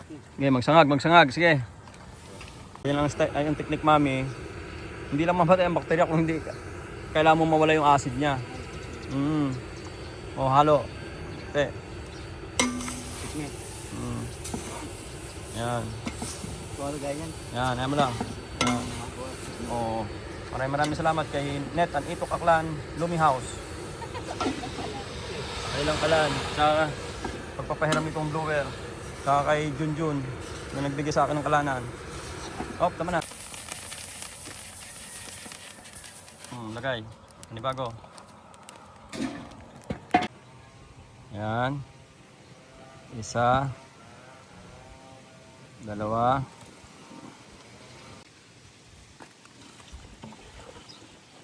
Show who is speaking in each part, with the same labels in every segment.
Speaker 1: Sige, magsangag. Sige. Yan lang ay yung technique, mami. Hindi lang mamatay ang bakterya kung hindi kailangan mo mawala yung acid niya. Halo. Te. Yan. Yan, ayan mo lang. Yan. Oo. Maraming salamat kay Net and Itok Aklan, Lumi House. Ay lang kalan sa pagpapahiram itong blower. Saka kay Junjun na nagbigay sa akin ng kalanan. Tama na. Lagay. Panibago. Yan. Isa. Dalawa.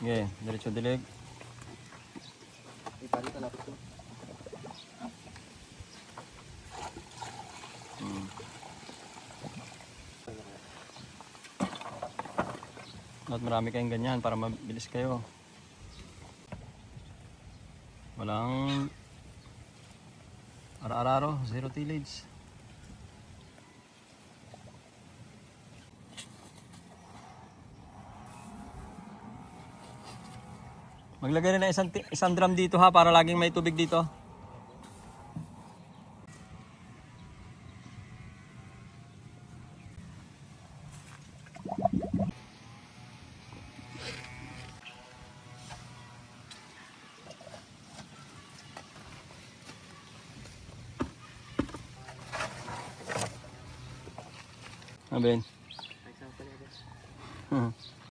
Speaker 1: Okay, diretso dilig. At marami kayong ganyan para mabilis kayo. Walang ara-araro, zero tillage. Maglagay na isang drum dito ha para laging may tubig dito. Ben.